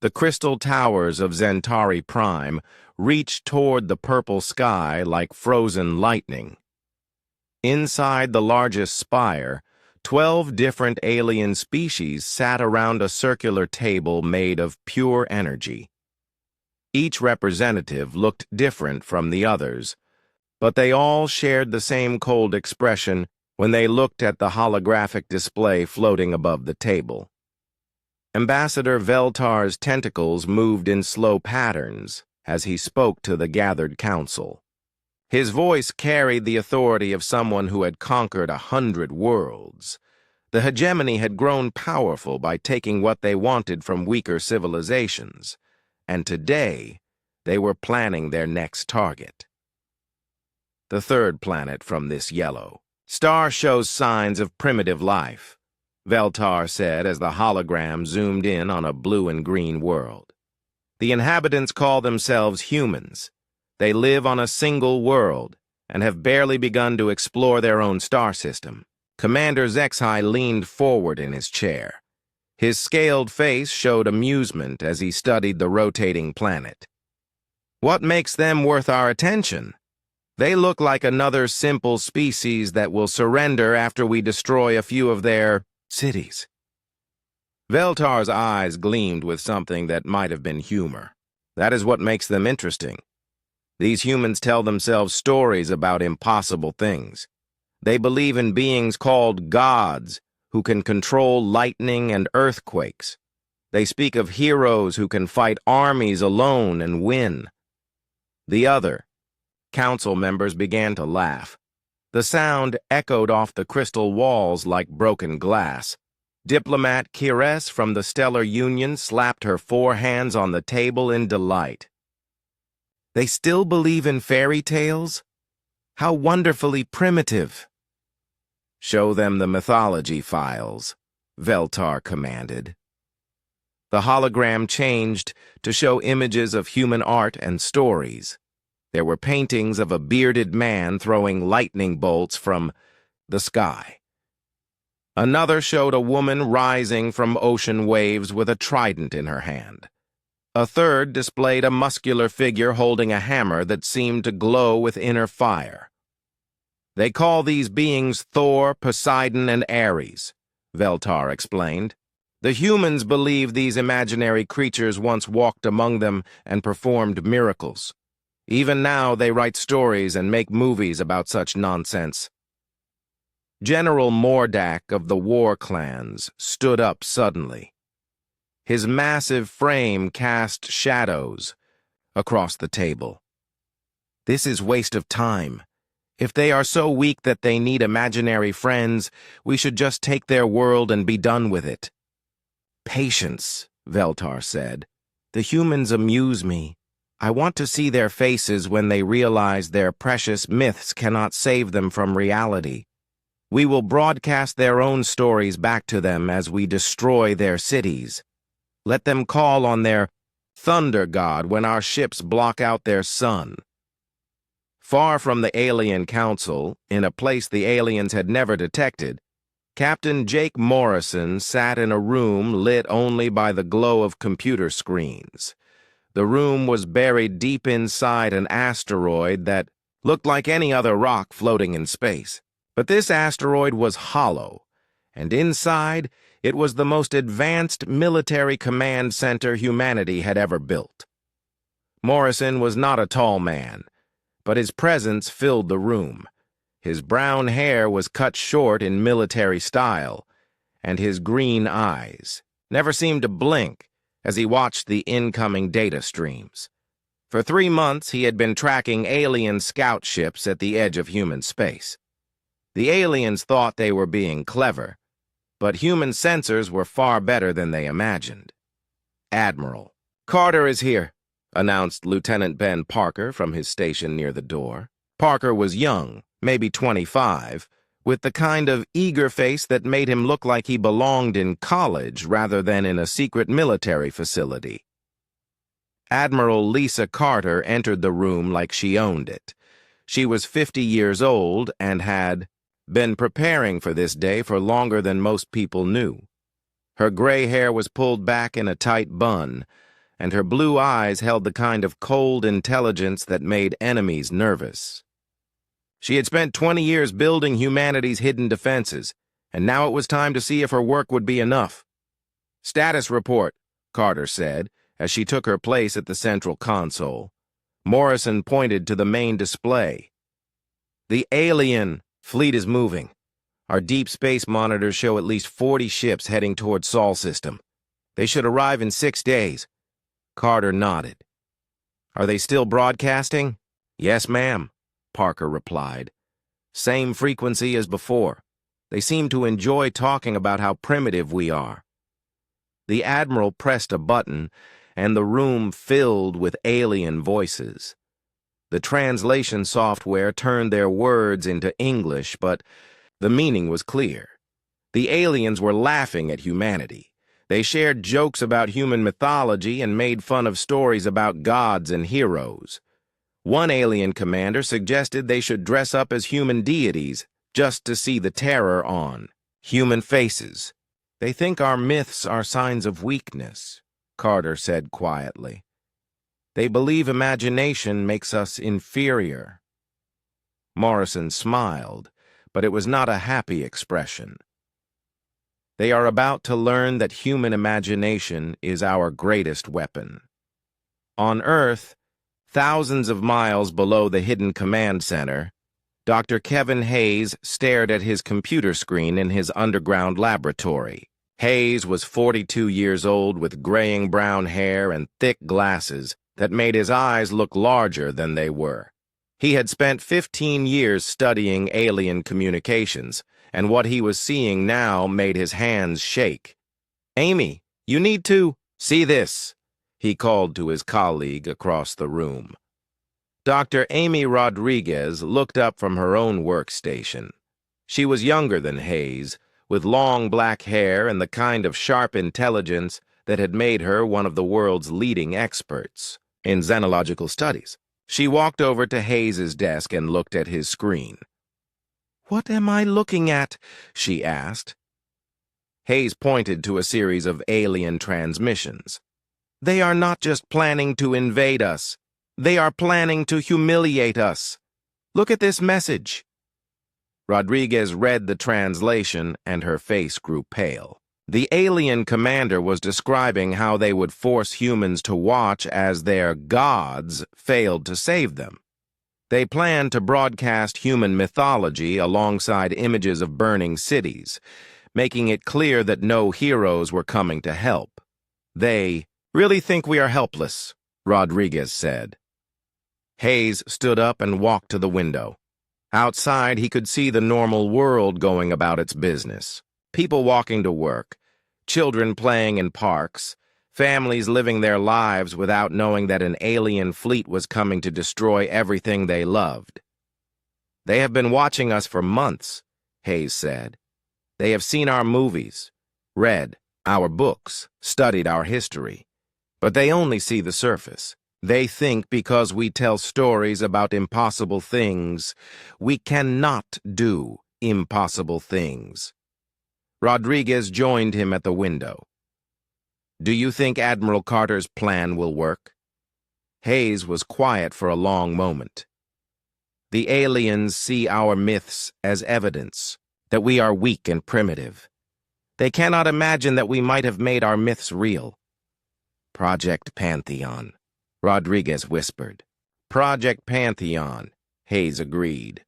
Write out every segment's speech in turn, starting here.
The crystal towers of Zentari Prime reached toward the purple sky like frozen lightning. Inside the largest spire, 12 different alien species sat around a circular table made of pure energy. Each representative looked different from the others, but they all shared the same cold expression when they looked at the holographic display floating above the table. Ambassador Veltar's tentacles moved in slow patterns as he spoke to the gathered council. His voice carried the authority of someone who had conquered 100 worlds. The hegemony had grown powerful by taking what they wanted from weaker civilizations, and today they were planning their next target. The third planet from this yellow star shows signs of primitive life, Veltar said as the hologram zoomed in on a blue and green world. The inhabitants call themselves humans. They live on a single world and have barely begun to explore their own star system. Commander Zexhai leaned forward in his chair. His scaled face showed amusement as he studied the rotating planet. What makes them worth our attention? They look like another simple species that will surrender after we destroy a few of their cities. Veltar's eyes gleamed with something that might have been humor. That is what makes them interesting. These humans tell themselves stories about impossible things. They believe in beings called gods who can control lightning and earthquakes. They speak of heroes who can fight armies alone and win. The other council members began to laugh. The sound echoed off the crystal walls like broken glass. Diplomat Kires from the Stellar Union slapped her 4 hands on the table in delight. They still believe in fairy tales? How wonderfully primitive. Show them the mythology files, Veltar commanded. The hologram changed to show images of human art and stories. There were paintings of a bearded man throwing lightning bolts from the sky. Another showed a woman rising from ocean waves with a trident in her hand. A third displayed a muscular figure holding a hammer that seemed to glow with inner fire. They call these beings Thor, Poseidon, and Ares, Veltar explained. The humans believe these imaginary creatures once walked among them and performed miracles. Even now they write stories and make movies about such nonsense. General Mordak of the War Clans stood up suddenly. His massive frame cast shadows across the table. This is waste of time. If they are so weak that they need imaginary friends, we should just take their world and be done with it. Patience, Veltar said. The humans amuse me. I want to see their faces when they realize their precious myths cannot save them from reality. We will broadcast their own stories back to them as we destroy their cities. Let them call on their thunder god when our ships block out their sun. Far from the alien council, in a place the aliens had never detected, Captain Jake Morrison sat in a room lit only by the glow of computer screens. The room was buried deep inside an asteroid that looked like any other rock floating in space. But this asteroid was hollow, and inside it was the most advanced military command center humanity had ever built. Morrison was not a tall man, but his presence filled the room. His brown hair was cut short in military style, and his green eyes never seemed to blink as he watched the incoming data streams. For 3 months he had been tracking alien scout ships at the edge of human space. The aliens thought they were being clever, but human sensors were far better than they imagined. Admiral Carter is here, announced Lieutenant Ben Parker from his station near the door. Parker was young, maybe 25, with the kind of eager face that made him look like he belonged in college rather than in a secret military facility. Admiral Lisa Carter entered the room like she owned it. She was 50 years old and had been preparing for this day for longer than most people knew. Her gray hair was pulled back in a tight bun, and her blue eyes held the kind of cold intelligence that made enemies nervous. She had spent 20 years building humanity's hidden defenses, and now it was time to see if her work would be enough. "Status report," Carter said, as she took her place at the central console. Morrison pointed to the main display. "The alien fleet is moving. Our deep space monitors show at least 40 ships heading toward Sol system. They should arrive in 6 days. Carter nodded. "Are they still broadcasting?" "Yes, ma'am," Parker replied. "Same frequency as before. They seem to enjoy talking about how primitive we are." The Admiral pressed a button, and the room filled with alien voices. The translation software turned their words into English, but the meaning was clear. The aliens were laughing at humanity. They shared jokes about human mythology and made fun of stories about gods and heroes. One alien commander suggested they should dress up as human deities just to see the terror on human faces. "They think our myths are signs of weakness," Carter said quietly. "They believe imagination makes us inferior." Morrison smiled, but it was not a happy expression. "They are about to learn that human imagination is our greatest weapon." On Earth, thousands of miles below the hidden command center, Dr. Kevin Hayes stared at his computer screen in his underground laboratory. Hayes was 42 years old with graying brown hair and thick glasses that made his eyes look larger than they were. He had spent 15 years studying alien communications, and what he was seeing now made his hands shake. "Amy, you need to see this," he called to his colleague across the room. Dr. Amy Rodriguez looked up from her own workstation. She was younger than Hayes, with long black hair and the kind of sharp intelligence that had made her one of the world's leading experts in xenological studies. She walked over to Hayes's desk and looked at his screen. "What am I looking at?" she asked. Hayes pointed to a series of alien transmissions. "They are not just planning to invade us. They are planning to humiliate us. Look at this message." Rodriguez read the translation, and her face grew pale. The alien commander was describing how they would force humans to watch as their gods failed to save them. They planned to broadcast human mythology alongside images of burning cities, making it clear that no heroes were coming to help. "They really think we are helpless," Rodriguez said. Hayes stood up and walked to the window. Outside, he could see the normal world going about its business. People walking to work, children playing in parks, families living their lives without knowing that an alien fleet was coming to destroy everything they loved. "They have been watching us for months," Hayes said. "They have seen our movies, read our books, studied our history. But they only see the surface. They think because we tell stories about impossible things, we cannot do impossible things." Rodriguez joined him at the window. "Do you think Admiral Carter's plan will work?" Hayes was quiet for a long moment. "The aliens see our myths as evidence that we are weak and primitive. They cannot imagine that we might have made our myths real." "Project Pantheon," Rodriguez whispered. "Project Pantheon," Hayes agreed.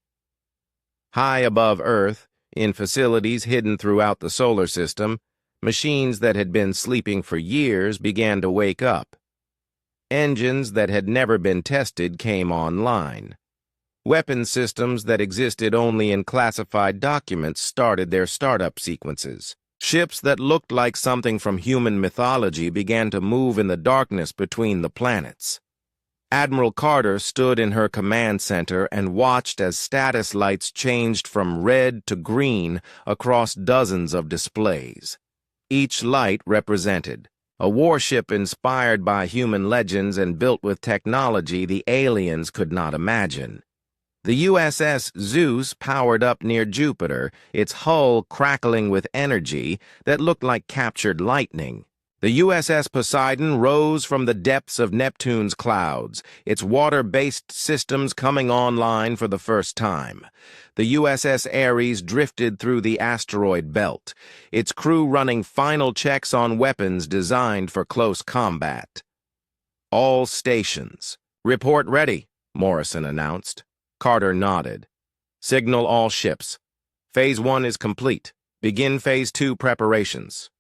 High above Earth, in facilities hidden throughout the solar system, machines that had been sleeping for years began to wake up. Engines that had never been tested came online. Weapon systems that existed only in classified documents started their startup sequences. Ships that looked like something from human mythology began to move in the darkness between the planets. Admiral Carter stood in her command center and watched as status lights changed from red to green across dozens of displays. Each light represented a warship inspired by human legends and built with technology the aliens could not imagine. The USS Zeus powered up near Jupiter, its hull crackling with energy that looked like captured lightning. The USS Poseidon rose from the depths of Neptune's clouds, its water-based systems coming online for the first time. The USS Ares drifted through the asteroid belt, its crew running final checks on weapons designed for close combat. "All stations. Report ready," Morrison announced. Carter nodded. "Signal all ships. Phase 1 is complete. Begin Phase 2 preparations."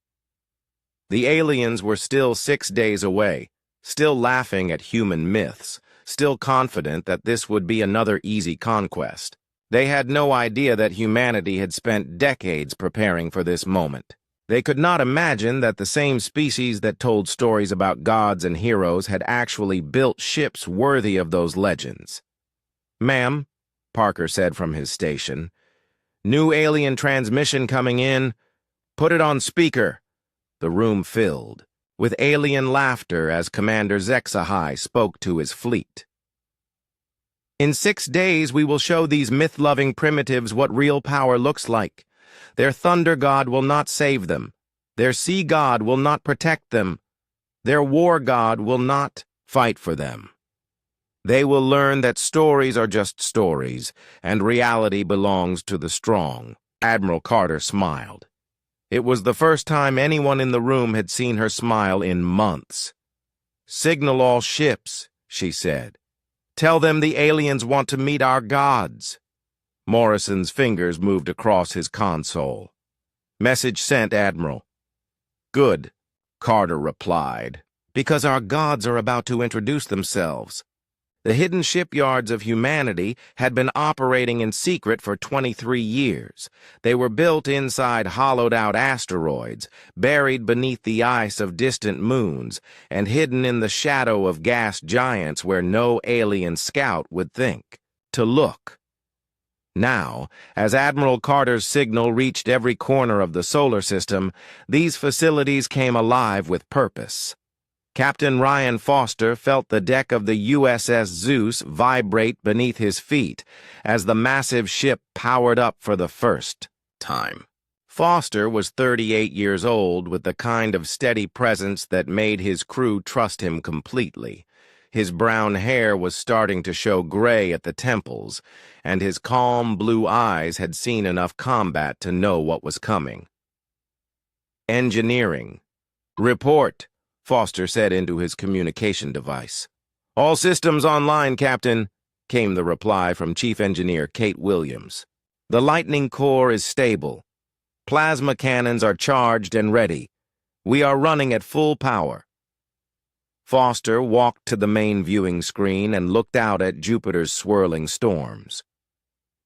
The aliens were still 6 days away, still laughing at human myths, still confident that this would be another easy conquest. They had no idea that humanity had spent decades preparing for this moment. They could not imagine that the same species that told stories about gods and heroes had actually built ships worthy of those legends. "Ma'am," Parker said from his station, "new alien transmission coming in. Put it on speaker." The room filled, with alien laughter as Commander Zexahai spoke to his fleet. "In 6 days we will show these myth-loving primitives what real power looks like. Their thunder god will not save them. Their sea god will not protect them. Their war god will not fight for them. They will learn that stories are just stories, and reality belongs to the strong." Admiral Carter smiled. It was the first time anyone in the room had seen her smile in months. "Signal all ships," she said. "Tell them the aliens want to meet our gods." Morrison's fingers moved across his console. "Message sent, Admiral." "Good," Carter replied, "because our gods are about to introduce themselves." The hidden shipyards of humanity had been operating in secret for 23 years. They were built inside hollowed-out asteroids, buried beneath the ice of distant moons, and hidden in the shadow of gas giants where no alien scout would think to look. Now, as Admiral Carter's signal reached every corner of the solar system, these facilities came alive with purpose. Captain Ryan Foster felt the deck of the USS Zeus vibrate beneath his feet as the massive ship powered up for the first time. Foster was 38 years old with the kind of steady presence that made his crew trust him completely. His brown hair was starting to show gray at the temples, and his calm blue eyes had seen enough combat to know what was coming. "Engineering. Report," Foster said into his communication device. "All systems online, Captain," came the reply from Chief Engineer Kate Williams. "The lightning core is stable. Plasma cannons are charged and ready. We are running at full power." Foster walked to the main viewing screen and looked out at Jupiter's swirling storms.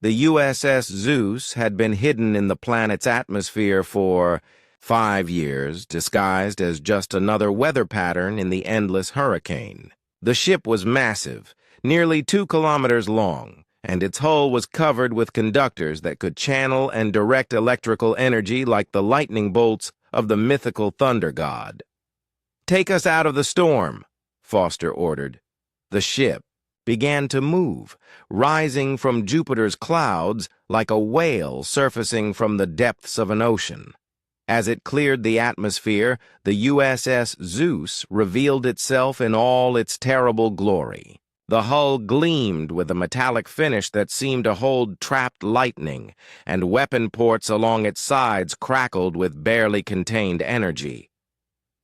The USS Zeus had been hidden in the planet's atmosphere for 5 years, disguised as just another weather pattern in the endless hurricane. The ship was massive, nearly 2 kilometers long, and its hull was covered with conductors that could channel and direct electrical energy like the lightning bolts of the mythical thunder god. "Take us out of the storm," Foster ordered. The ship began to move, rising from Jupiter's clouds like a whale surfacing from the depths of an ocean. As it cleared the atmosphere, the USS Zeus revealed itself in all its terrible glory. The hull gleamed with a metallic finish that seemed to hold trapped lightning, and weapon ports along its sides crackled with barely contained energy.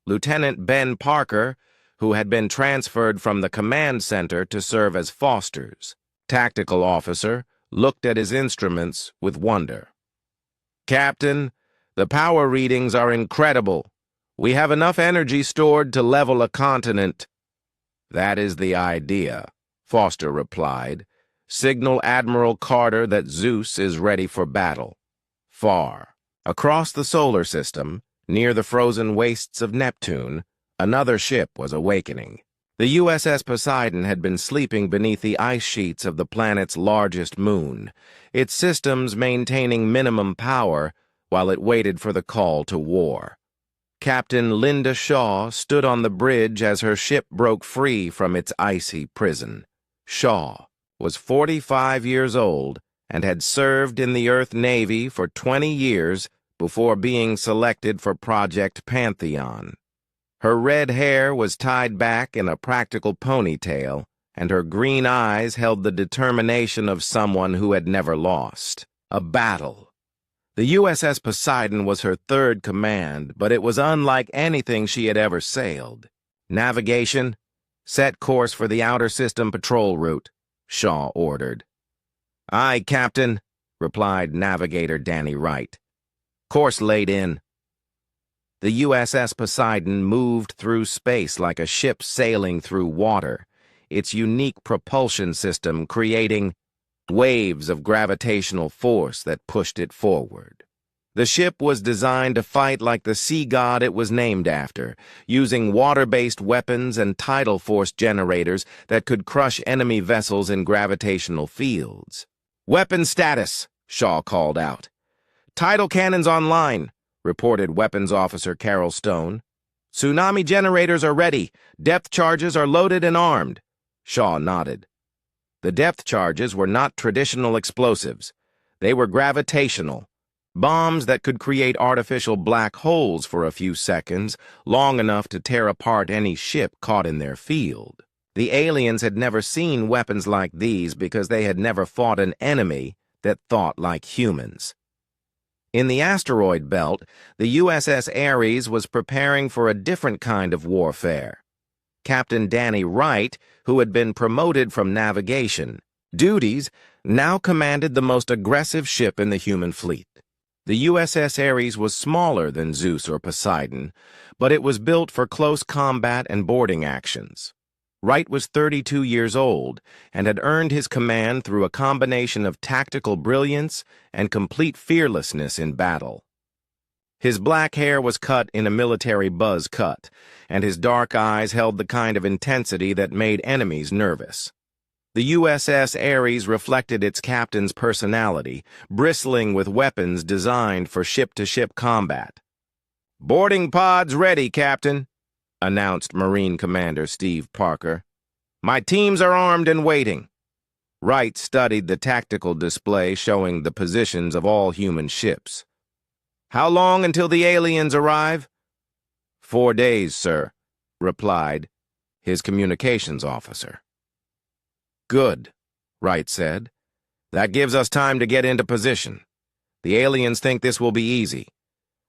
Lieutenant Ben Parker, who had been transferred from the command center to serve as Foster's tactical officer, looked at his instruments with wonder. "Captain, the power readings are incredible. We have enough energy stored to level a continent." "That is the idea," Foster replied. "Signal Admiral Carter that Zeus is ready for battle." Far across the solar system, near the frozen wastes of Neptune, another ship was awakening. The USS Poseidon had been sleeping beneath the ice sheets of the planet's largest moon, its systems maintaining minimum power while it waited for the call to war. Captain Linda Shaw stood on the bridge as her ship broke free from its icy prison. Shaw was 45 years old and had served in the Earth Navy for 20 years before being selected for Project Pantheon. Her red hair was tied back in a practical ponytail, and her green eyes held the determination of someone who had never lost. A battle. The USS Poseidon was her third command, but it was unlike anything she had ever sailed. Navigation, set course for the Outer System patrol route, Shaw ordered. Aye, Captain, replied Navigator Danny Wright. Course laid in. The USS Poseidon moved through space like a ship sailing through water, its unique propulsion system creating waves of gravitational force that pushed it forward. The ship was designed to fight like the sea god it was named after, using water-based weapons and tidal force generators that could crush enemy vessels in gravitational fields. Weapon status, Shaw called out. Tidal cannons online, reported Weapons Officer Carol Stone. Tsunami generators are ready. Depth charges are loaded and armed. Shaw nodded. The depth charges were not traditional explosives. They were gravitational. Bombs that could create artificial black holes for a few seconds, long enough to tear apart any ship caught in their field. The aliens had never seen weapons like these because they had never fought an enemy that thought like humans. In the asteroid belt, the USS Ares was preparing for a different kind of warfare. Captain Danny Wright, who had been promoted from navigation duties, now commanded the most aggressive ship in the human fleet. The USS Ares was smaller than Zeus or Poseidon, but it was built for close combat and boarding actions. Wright was 32 years old and had earned his command through a combination of tactical brilliance and complete fearlessness in battle. His black hair was cut in a military buzz cut, and his dark eyes held the kind of intensity that made enemies nervous. The USS Ares reflected its captain's personality, bristling with weapons designed for ship-to-ship combat. "Boarding pods ready, Captain," announced Marine Commander Steve Parker. "My teams are armed and waiting." Wright studied the tactical display showing the positions of all human ships. "How long until the aliens arrive?" 4 days, sir," replied his communications officer. "Good," Wright said. "That gives us time to get into position. The aliens think this will be easy.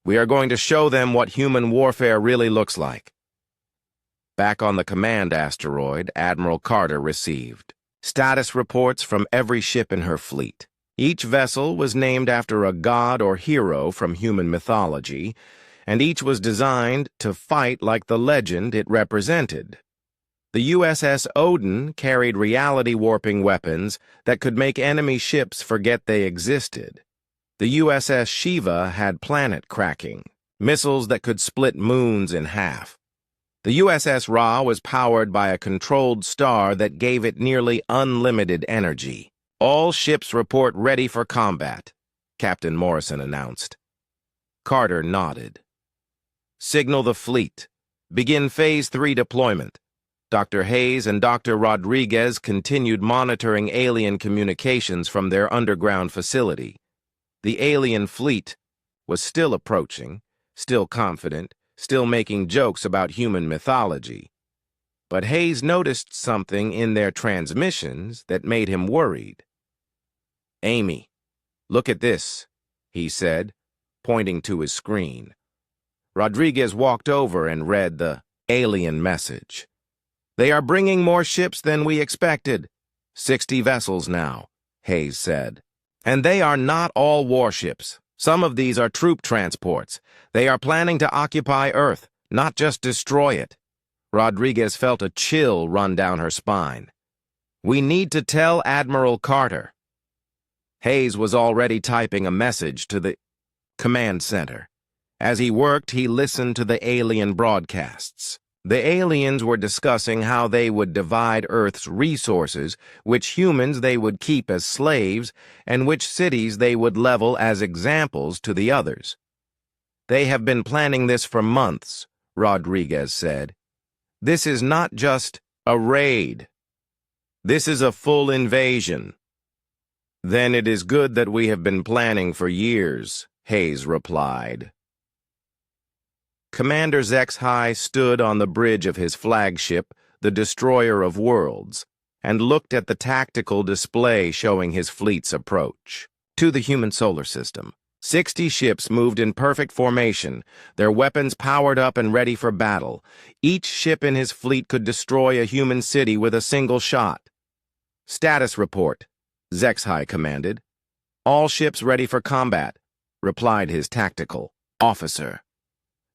We are going to show them what human warfare really looks like." Back on the command asteroid, Admiral Carter received status reports from every ship in her fleet. Each vessel was named after a god or hero from human mythology, and each was designed to fight like the legend it represented. The USS Odin carried reality-warping weapons that could make enemy ships forget they existed. The USS Shiva had planet-cracking, missiles that could split moons in half. The USS Ra was powered by a controlled star that gave it nearly unlimited energy. "All ships report ready for combat," Captain Morrison announced. Carter nodded. "Signal the fleet. Begin Phase 3 deployment." Dr. Hayes and Dr. Rodriguez continued monitoring alien communications from their underground facility. The alien fleet was still approaching, still confident, still making jokes about human mythology. But Hayes noticed something in their transmissions that made him worried. "Amy, look at this," he said, pointing to his screen. Rodriguez walked over and read the alien message. "They are bringing more ships than we expected. 60 vessels now," Hayes said. "And they are not all warships. Some of these are troop transports. They are planning to occupy Earth, not just destroy it." Rodriguez felt a chill run down her spine. "We need to tell Admiral Carter." Hayes was already typing a message to the command center. As he worked, he listened to the alien broadcasts. The aliens were discussing how they would divide Earth's resources, which humans they would keep as slaves, and which cities they would level as examples to the others. "They have been planning this for months," Rodriguez said. "This is not just a raid. This is a full invasion." "Then it is good that we have been planning for years," Hayes replied. Commander HFY stood on the bridge of his flagship, the Destroyer of Worlds, and looked at the tactical display showing his fleet's approach to the human solar system. 60 ships moved in perfect formation, their weapons powered up and ready for battle. Each ship in his fleet could destroy a human city with a single shot. "Status report," HFY commanded. "All ships ready for combat," replied his tactical officer.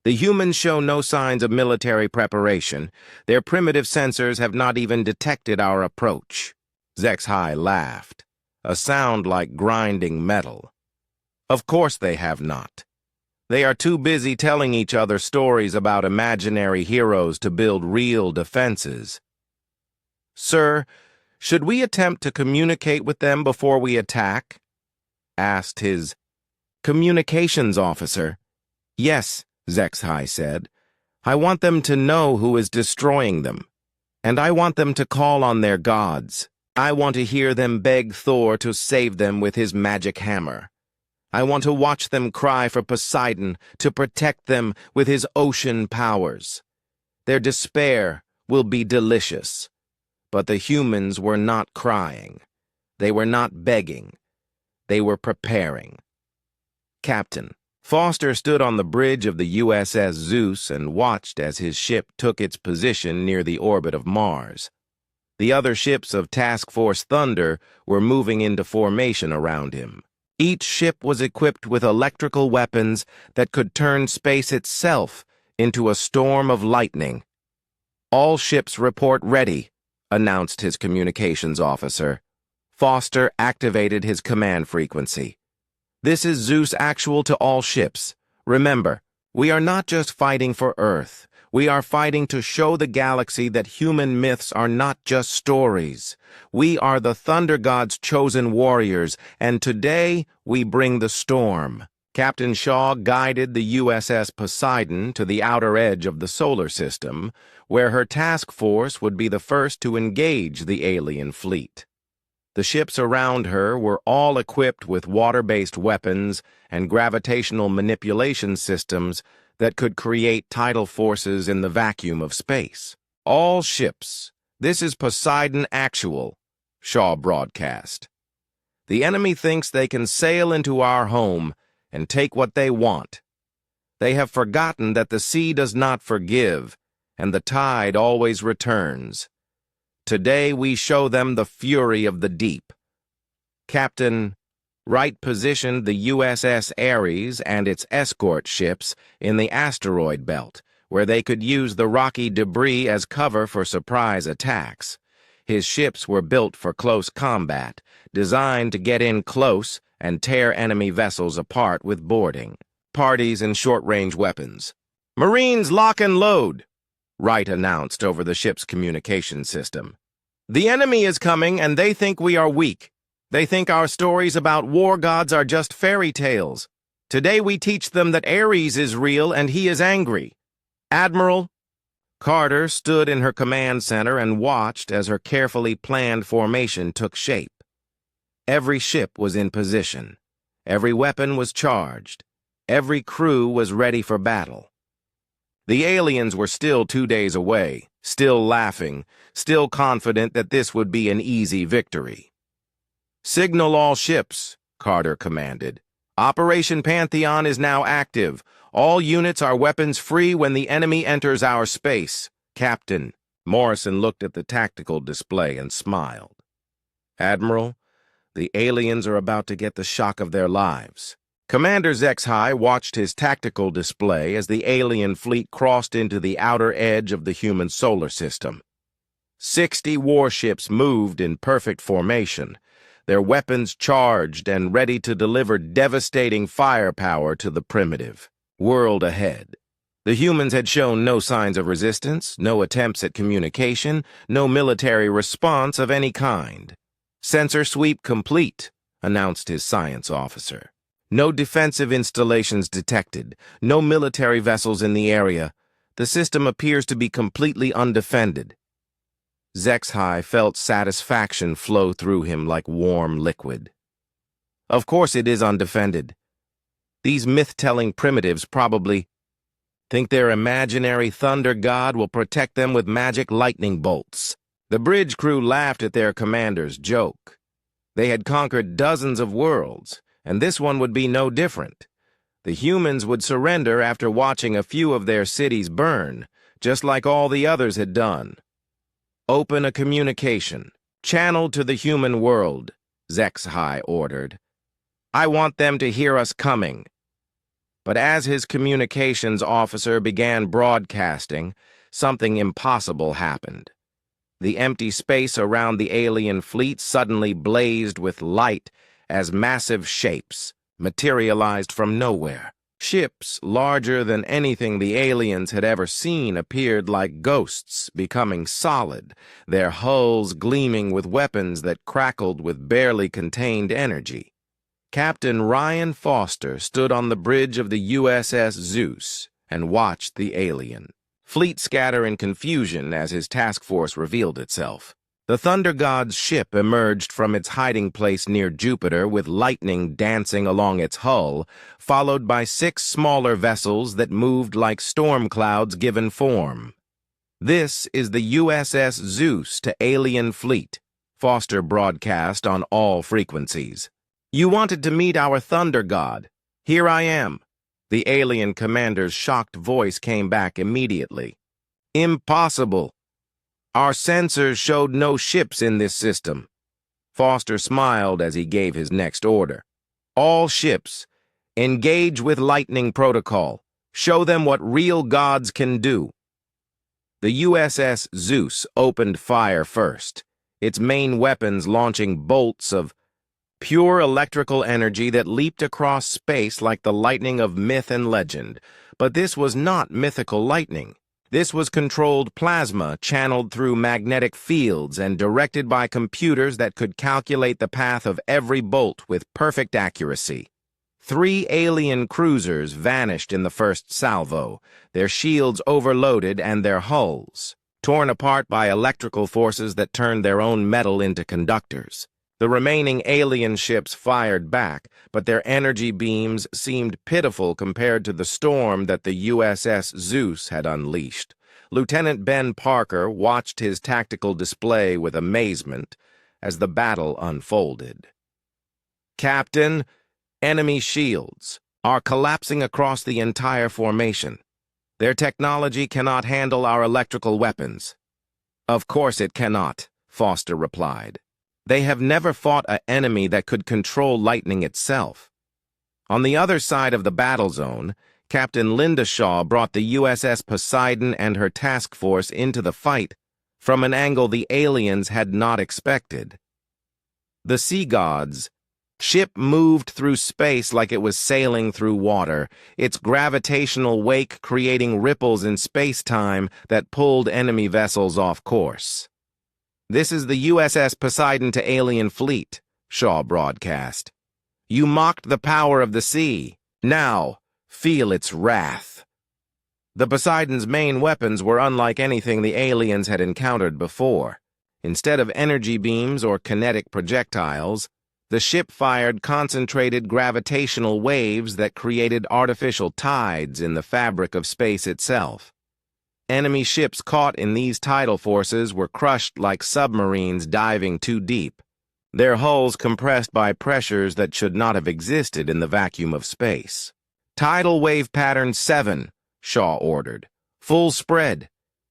"The humans show no signs of military preparation. Their primitive sensors have not even detected our approach." HFY laughed, a sound like grinding metal. "Of course they have not. They are too busy telling each other stories about imaginary heroes to build real defenses." "Sir, should we attempt to communicate with them before we attack?" asked his communications officer. "Yes," HFY said. "I want them to know who is destroying them, and I want them to call on their gods. I want to hear them beg Thor to save them with his magic hammer. I want to watch them cry for Poseidon to protect them with his ocean powers. Their despair will be delicious." But the humans were not crying. They were not begging. They were preparing. Captain Foster stood on the bridge of the USS Zeus and watched as his ship took its position near the orbit of Mars. The other ships of Task Force Thunder were moving into formation around him. Each ship was equipped with electrical weapons that could turn space itself into a storm of lightning. "All ships report ready," announced his communications officer. Foster activated his command frequency. "This is Zeus Actual to all ships. Remember, we are not just fighting for Earth. We are fighting to show the galaxy that human myths are not just stories. We are the Thunder God's chosen warriors, and today we bring the storm." Captain Shaw guided the USS Poseidon to the outer edge of the solar system, where her task force would be the first to engage the alien fleet. The ships around her were all equipped with water-based weapons and gravitational manipulation systems that could create tidal forces in the vacuum of space. "All ships, this is Poseidon Actual," Shaw broadcast. "The enemy thinks they can sail into our home and take what they want. They have forgotten that the sea does not forgive, and the tide always returns. Today we show them the fury of the deep." Captain Wright positioned the USS Ares and its escort ships in the asteroid belt, where they could use the rocky debris as cover for surprise attacks. His ships were built for close combat, designed to get in close and tear enemy vessels apart with boarding parties and short-range weapons. "Marines, lock and load," Wright announced over the ship's communication system. "The enemy is coming, and they think we are weak. They think our stories about war gods are just fairy tales. Today we teach them that Ares is real and he is angry. Admiral." Carter stood in her command center and watched as her carefully planned formation took shape. Every ship was in position. Every weapon was charged. Every crew was ready for battle. The aliens were still 2 days away, still laughing, still confident that this would be an easy victory. "Signal all ships," Carter commanded. "Operation Pantheon is now active. All units are weapons-free when the enemy enters our space." Captain Morrison looked at the tactical display and smiled. "Admiral, the aliens are about to get the shock of their lives." Commander HFY watched his tactical display as the alien fleet crossed into the outer edge of the human solar system. 60 warships moved in perfect formation, their weapons charged and ready to deliver devastating firepower to the primitive world ahead. The humans had shown no signs of resistance, no attempts at communication, no military response of any kind. "Sensor sweep complete," announced his science officer. "No defensive installations detected, no military vessels in the area. The system appears to be completely undefended." HFY felt satisfaction flow through him like warm liquid. "Of course it is undefended. These myth-telling primitives probably..." Think their imaginary thunder god will protect them with magic lightning bolts. The bridge crew laughed at their commander's joke. They had conquered dozens of worlds, and this one would be no different. The humans would surrender after watching a few of their cities burn, just like all the others had done. Open a communication, channeled to the human world, HFY ordered. I want them to hear us coming. But as his communications officer began broadcasting, something impossible happened. The empty space around the alien fleet suddenly blazed with light as massive shapes materialized from nowhere. Ships larger than anything the aliens had ever seen appeared like ghosts, becoming solid, their hulls gleaming with weapons that crackled with barely contained energy. Captain Ryan Foster stood on the bridge of the USS Zeus and watched the alien fleet scatter in confusion as his task force revealed itself. The Thunder God's ship emerged from its hiding place near Jupiter with lightning dancing along its hull, followed by 6 smaller vessels that moved like storm clouds given form. This is the USS Zeus to alien fleet, Foster broadcast on all frequencies. You wanted to meet our Thunder God. Here I am. The alien commander's shocked voice came back immediately. Impossible. Our sensors showed no ships in this system. Foster smiled as he gave his next order. All ships, engage with Lightning Protocol. Show them what real gods can do. The USS Zeus opened fire first, its main weapons launching bolts of pure electrical energy that leaped across space like the lightning of myth and legend. But this was not mythical lightning. This was controlled plasma channeled through magnetic fields and directed by computers that could calculate the path of every bolt with perfect accuracy. 3 alien cruisers vanished in the first salvo, their shields overloaded and their hulls torn apart by electrical forces that turned their own metal into conductors. The remaining alien ships fired back, but their energy beams seemed pitiful compared to the storm that the USS Zeus had unleashed. Lieutenant Ben Parker watched his tactical display with amazement as the battle unfolded. Captain, enemy shields are collapsing across the entire formation. Their technology cannot handle our electrical weapons. Of course it cannot, Foster replied. They have never fought an enemy that could control lightning itself. On the other side of the battle zone, Captain Linda Shaw brought the USS Poseidon and her task force into the fight from an angle the aliens had not expected. The Sea God's ship moved through space like it was sailing through water, its gravitational wake creating ripples in space-time that pulled enemy vessels off course. This is the USS Poseidon to alien fleet, Shaw broadcast. You mocked the power of the sea. Now, feel its wrath. The Poseidon's main weapons were unlike anything the aliens had encountered before. Instead of energy beams or kinetic projectiles, the ship fired concentrated gravitational waves that created artificial tides in the fabric of space itself. Enemy ships caught in these tidal forces were crushed like submarines diving too deep, their hulls compressed by pressures that should not have existed in the vacuum of space. Tidal wave pattern 7, Shaw ordered. Full spread.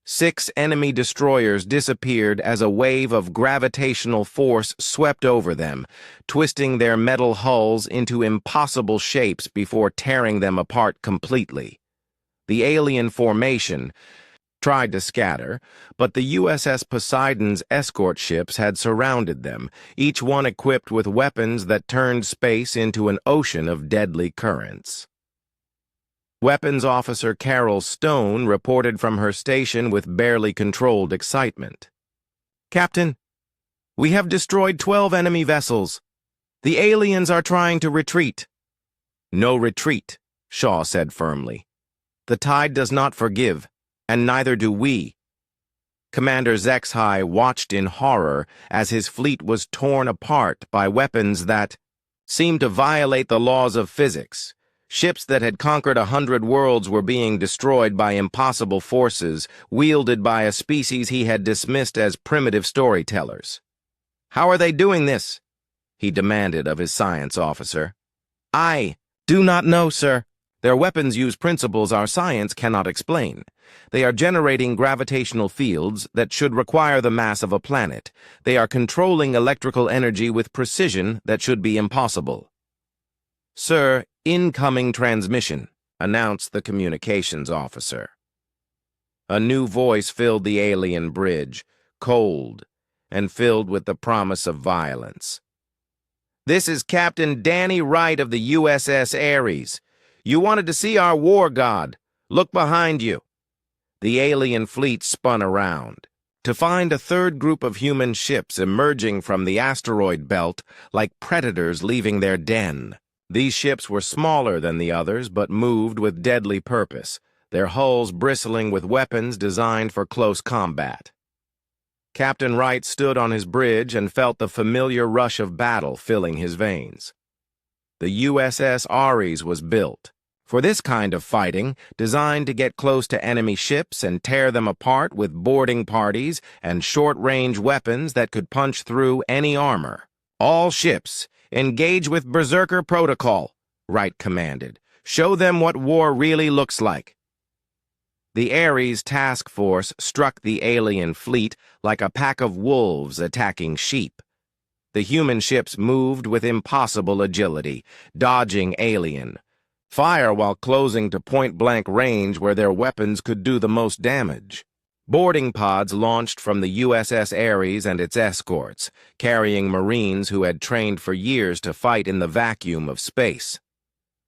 6 enemy destroyers disappeared as a wave of gravitational force swept over them, twisting their metal hulls into impossible shapes before tearing them apart completely. The alien formation tried to scatter, but the USS Poseidon's escort ships had surrounded them, each one equipped with weapons that turned space into an ocean of deadly currents. Weapons Officer Carol Stone reported from her station with barely controlled excitement. Captain, we have destroyed 12 enemy vessels. The aliens are trying to retreat. No retreat, Shaw said firmly. The tide does not forgive, and neither do we. Commander HFY watched in horror as his fleet was torn apart by weapons that seemed to violate the laws of physics. Ships that had conquered 100 worlds were being destroyed by impossible forces wielded by a species he had dismissed as primitive storytellers. "How are they doing this?" he demanded of his science officer. "I do not know, sir. Their weapons use principles our science cannot explain. They are generating gravitational fields that should require the mass of a planet. They are controlling electrical energy with precision that should be impossible." "Sir, incoming transmission," announced the communications officer. A new voice filled the alien bridge, cold and filled with the promise of violence. "This is Captain Danny Wright of the USS Ares. You wanted to see our war god. Look behind you." The alien fleet spun around to find a third group of human ships emerging from the asteroid belt like predators leaving their den. These ships were smaller than the others but moved with deadly purpose, their hulls bristling with weapons designed for close combat. Captain Wright stood on his bridge and felt the familiar rush of battle filling his veins. The USS Ares was built for this kind of fighting, designed to get close to enemy ships and tear them apart with boarding parties and short-range weapons that could punch through any armor. "All ships, engage with Berserker Protocol," Wright commanded. "Show them what war really looks like." The Ares task force struck the alien fleet like a pack of wolves attacking sheep. The human ships moved with impossible agility, dodging alien fire while closing to point-blank range where their weapons could do the most damage. Boarding pods launched from the USS Ares and its escorts, carrying Marines who had trained for years to fight in the vacuum of space.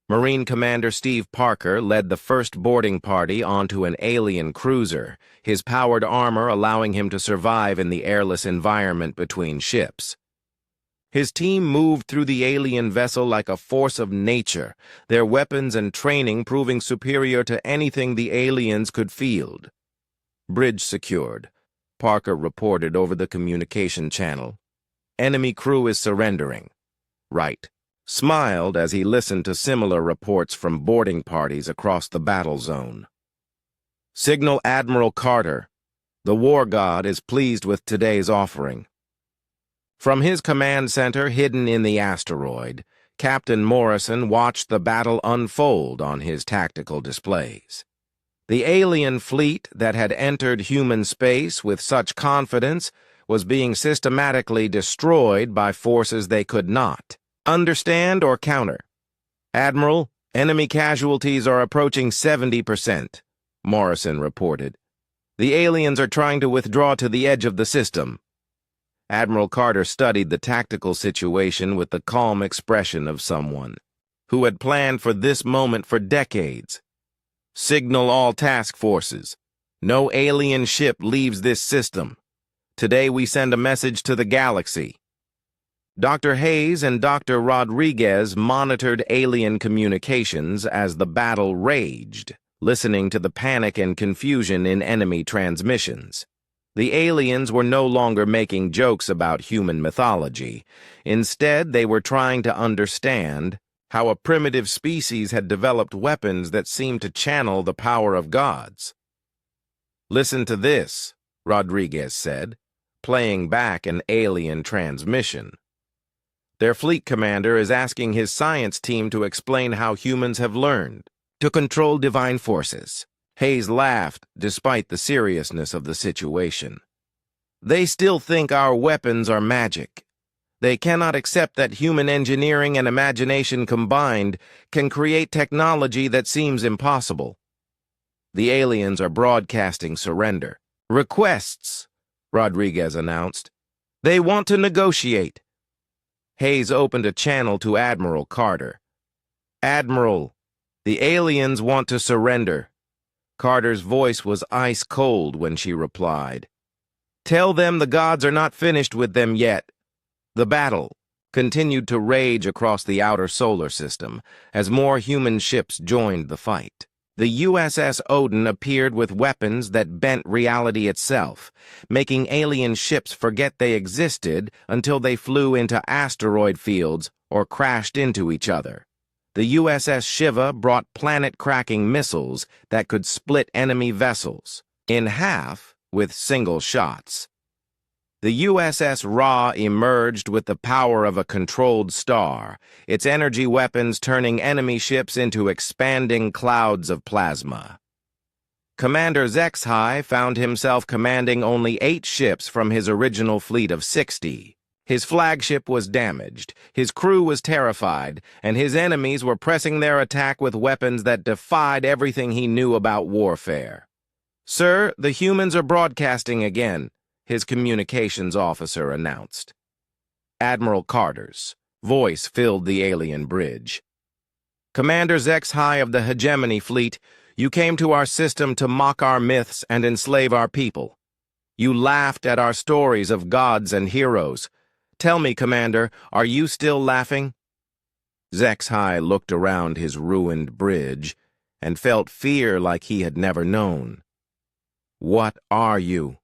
Marine Commander Steve Parker led the first boarding party onto an alien cruiser, his powered armor allowing him to survive in the airless environment between ships. His team moved through the alien vessel like a force of nature, their weapons and training proving superior to anything the aliens could field. "Bridge secured," Parker reported over the communication channel. "Enemy crew is surrendering." Wright smiled as he listened to similar reports from boarding parties across the battle zone. "Signal Admiral Carter. The war god is pleased with today's offering." From his command center hidden in the asteroid, Captain Morrison watched the battle unfold on his tactical displays. The alien fleet that had entered human space with such confidence was being systematically destroyed by forces they could not understand or counter. "Admiral, enemy casualties are approaching 70%, Morrison reported. "The aliens are trying to withdraw to the edge of the system." Admiral Carter studied the tactical situation with the calm expression of someone who had planned for this moment for decades. "Signal all task forces. No alien ship leaves this system. Today we send a message to the galaxy." Dr. Hayes and Dr. Rodriguez monitored alien communications as the battle raged, listening to the panic and confusion in enemy transmissions. The aliens were no longer making jokes about human mythology. Instead, they were trying to understand how a primitive species had developed weapons that seemed to channel the power of gods. "Listen to this," Rodriguez said, playing back an alien transmission. "Their fleet commander is asking his science team to explain how humans have learned to control divine forces." Hayes laughed despite the seriousness of the situation. "They still think our weapons are magic. They cannot accept that human engineering and imagination combined can create technology that seems impossible. The aliens are broadcasting surrender. Requests," Rodriguez announced. "They want to negotiate." Hayes opened a channel to Admiral Carter. "Admiral, the aliens want to surrender." Carter's voice was ice cold when she replied. "Tell them the gods are not finished with them yet." The battle continued to rage across the outer solar system as more human ships joined the fight. The USS Odin appeared with weapons that bent reality itself, making alien ships forget they existed until they flew into asteroid fields or crashed into each other. The USS Shiva brought planet-cracking missiles that could split enemy vessels in half with single shots. The USS Ra emerged with the power of a controlled star, its energy weapons turning enemy ships into expanding clouds of plasma. Commander Zexhai found himself commanding only 8 ships from his original fleet of 60. His flagship was damaged, his crew was terrified, and his enemies were pressing their attack with weapons that defied everything he knew about warfare. "Sir, the humans are broadcasting again," his communications officer announced. Admiral Carter's voice filled the alien bridge. "Commander Zexhai of the Hegemony Fleet, you came to our system to mock our myths and enslave our people. You laughed at our stories of gods and heroes. Tell me, Commander, are you still laughing?" Zexhai looked around his ruined bridge and felt fear like he had never known. "What are you?"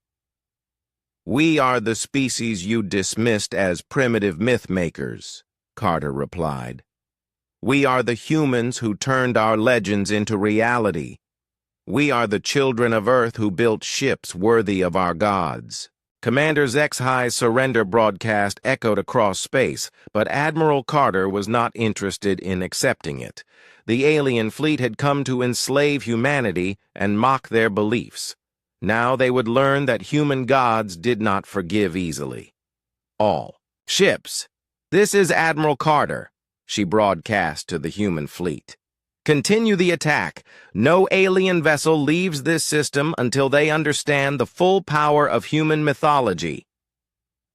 "We are the species you dismissed as primitive myth-makers," Carter replied. "We are the humans who turned our legends into reality. We are the children of Earth who built ships worthy of our gods." Commander Zexhai's surrender broadcast echoed across space, but Admiral Carter was not interested in accepting it. The alien fleet had come to enslave humanity and mock their beliefs. Now they would learn that human gods did not forgive easily. "All ships, this is Admiral Carter," she broadcast to the human fleet. "Continue the attack. No alien vessel leaves this system until they understand the full power of human mythology."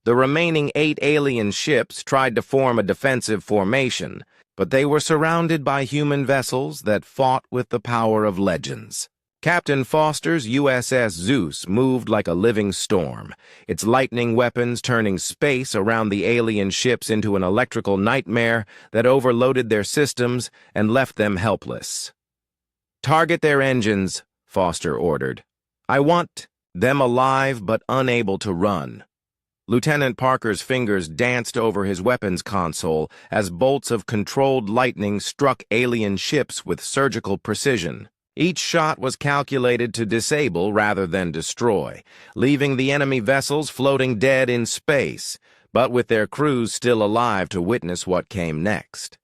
The remaining 8 alien ships tried to form a defensive formation, but they were surrounded by human vessels that fought with the power of legends. Captain Foster's USS Zeus moved like a living storm, its lightning weapons turning space around the alien ships into an electrical nightmare that overloaded their systems and left them helpless. "Target their engines," Foster ordered. "I want them alive but unable to run." Lieutenant Parker's fingers danced over his weapons console as bolts of controlled lightning struck alien ships with surgical precision. Each shot was calculated to disable rather than destroy, leaving the enemy vessels floating dead in space, but with their crews still alive to witness what came next.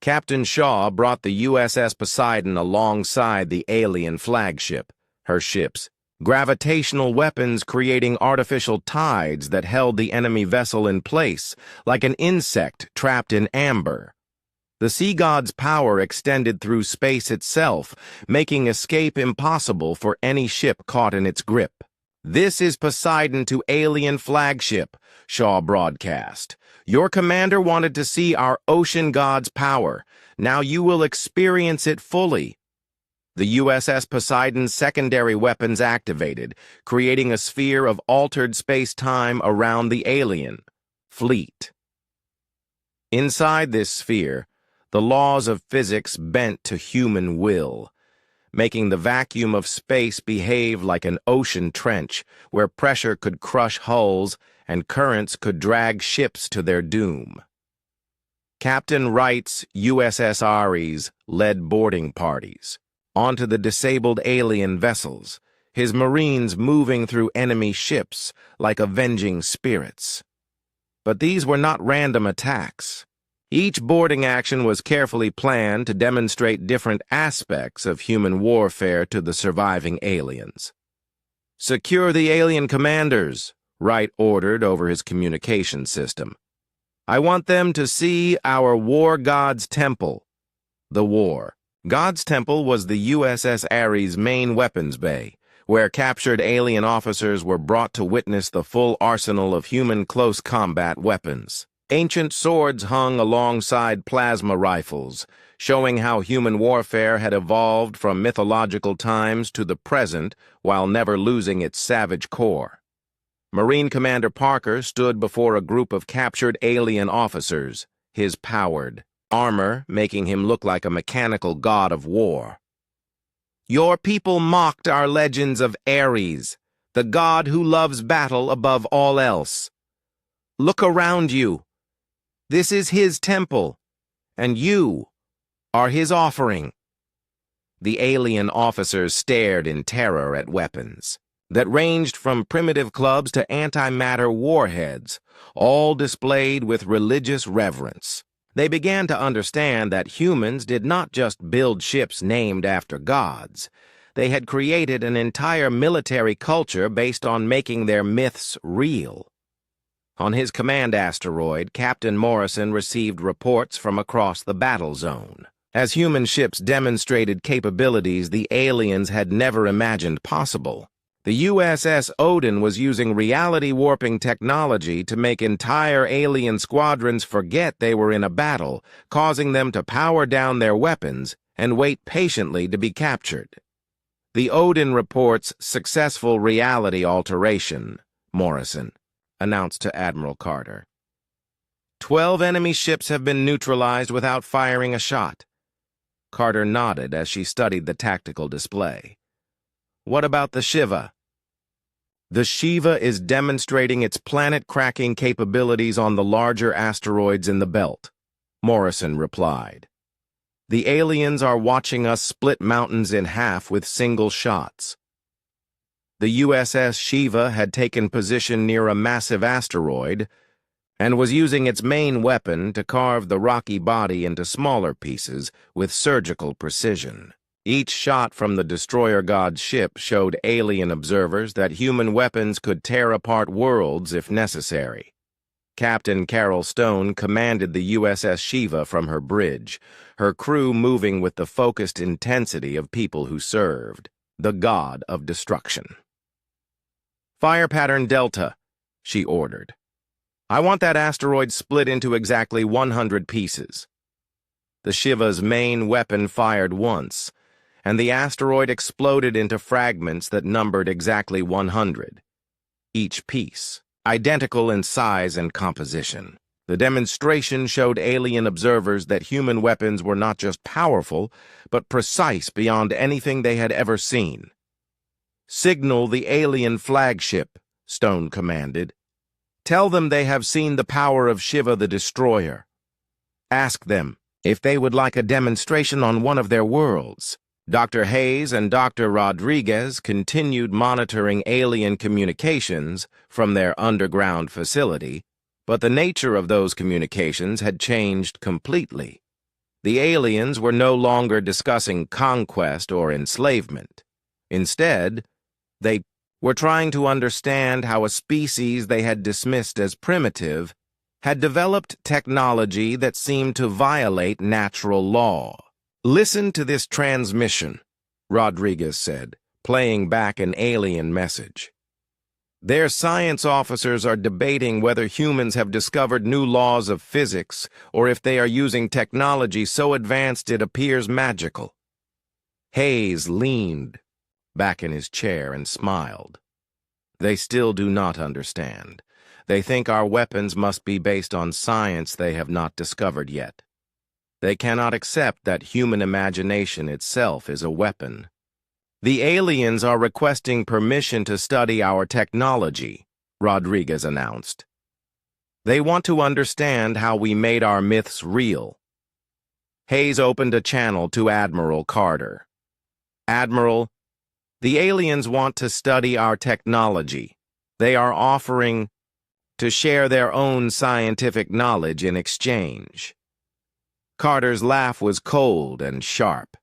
Captain Shaw brought the USS Poseidon alongside the alien flagship, her ship's gravitational weapons creating artificial tides that held the enemy vessel in place, like an insect trapped in amber. The sea god's power extended through space itself, making escape impossible for any ship caught in its grip. "This is Poseidon to alien flagship," Shaw broadcast. "Your commander wanted to see our ocean god's power. Now you will experience it fully." The USS Poseidon's secondary weapons activated, creating a sphere of altered space-time around the alien fleet. Inside this sphere, the laws of physics bent to human will, making the vacuum of space behave like an ocean trench where pressure could crush hulls and currents could drag ships to their doom. Captain Wright's USS Ares led boarding parties onto the disabled alien vessels, his Marines moving through enemy ships like avenging spirits. But these were not random attacks. Each boarding action was carefully planned to demonstrate different aspects of human warfare to the surviving aliens. "Secure the alien commanders," Wright ordered over his communication system. "I want them to see our war god's temple." The war god's temple was the USS Ares' main weapons bay, where captured alien officers were brought to witness the full arsenal of human close combat weapons. Ancient swords hung alongside plasma rifles, showing how human warfare had evolved from mythological times to the present while never losing its savage core. Marine Commander Parker stood before a group of captured alien officers, his powered armor making him look like a mechanical god of war. "Your people mocked our legends of Ares, the god who loves battle above all else. Look around you. This is his temple, and you are his offering." The alien officers stared in terror at weapons that ranged from primitive clubs to antimatter warheads, all displayed with religious reverence. They began to understand that humans did not just build ships named after gods. They had created an entire military culture based on making their myths real. On his command asteroid, Captain Morrison received reports from across the battle zone. As human ships demonstrated capabilities the aliens had never imagined possible. The USS Odin was using reality-warping technology to make entire alien squadrons forget they were in a battle, causing them to power down their weapons and wait patiently to be captured. The Odin reports successful reality alteration, Morrison announced to Admiral Carter. 12 enemy ships have been neutralized without firing a shot. Carter nodded as she studied the tactical display. What about the Shiva? The Shiva is demonstrating its planet-cracking capabilities on the larger asteroids in the belt, Morrison replied. The aliens are watching us split mountains in half with single shots. The USS Shiva had taken position near a massive asteroid and was using its main weapon to carve the rocky body into smaller pieces with surgical precision. Each shot from the destroyer god's ship showed alien observers that human weapons could tear apart worlds if necessary. Captain Carol Stone commanded the USS Shiva from her bridge, her crew moving with the focused intensity of people who served the god of destruction. "Fire pattern Delta," she ordered. "I want that asteroid split into exactly 100 pieces." The Shiva's main weapon fired once, and the asteroid exploded into fragments that numbered exactly 100, each piece identical in size and composition. The demonstration showed alien observers that human weapons were not just powerful, but precise beyond anything they had ever seen. "Signal the alien flagship," Stone commanded. "Tell them they have seen the power of Shiva the Destroyer. Ask them if they would like a demonstration on one of their worlds." Dr. Hayes and Dr. Rodriguez continued monitoring alien communications from their underground facility, but the nature of those communications had changed completely. The aliens were no longer discussing conquest or enslavement. Instead, they were trying to understand how a species they had dismissed as primitive had developed technology that seemed to violate natural law. "Listen to this transmission," Rodriguez said, playing back an alien message. "Their science officers are debating whether humans have discovered new laws of physics or if they are using technology so advanced it appears magical." Hayes leaned back in his chair and smiled. "They still do not understand. They think our weapons must be based on science they have not discovered yet. They cannot accept that human imagination itself is a weapon. The aliens are requesting permission to study our technology," Rodriguez announced. "They want to understand how we made our myths real." Hayes opened a channel to Admiral Carter. "Admiral, the aliens want to study our technology. They are offering to share their own scientific knowledge in exchange." Carter's laugh was cold and sharp.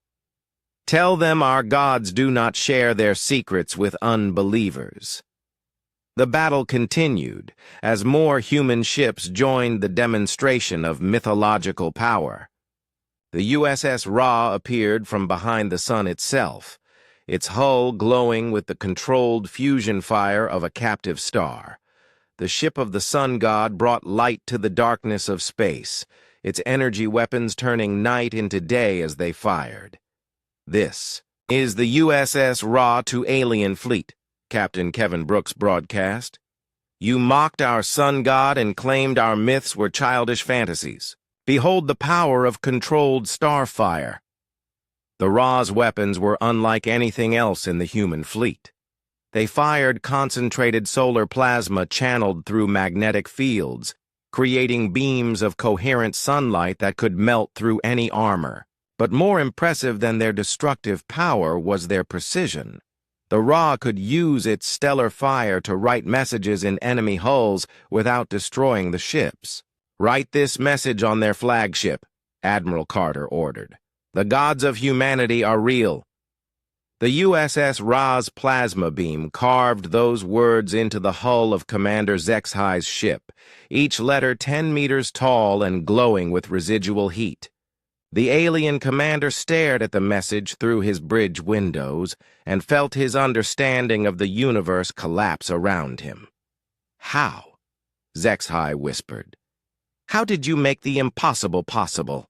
"Tell them our gods do not share their secrets with unbelievers." The battle continued as more human ships joined the demonstration of mythological power. The USS Ra appeared from behind the sun itself, its hull glowing with the controlled fusion fire of a captive star. The ship of the sun god brought light to the darkness of space, its energy weapons turning night into day as they fired. "This is the USS Ra to Alien Fleet," Captain Kevin Brooks broadcast. "You mocked our sun god and claimed our myths were childish fantasies. Behold the power of controlled starfire." The Ra's weapons were unlike anything else in the human fleet. They fired concentrated solar plasma channeled through magnetic fields, creating beams of coherent sunlight that could melt through any armor. But more impressive than their destructive power was their precision. The Ra could use its stellar fire to write messages in enemy hulls without destroying the ships. "Write this message on their flagship," Admiral Carter ordered. "The gods of humanity are real." The USS Ra's plasma beam carved those words into the hull of Commander Zexhi's ship, each letter 10 meters tall and glowing with residual heat. The alien commander stared at the message through his bridge windows and felt his understanding of the universe collapse around him. "How?" Zexhi whispered. "How did you make the impossible possible?"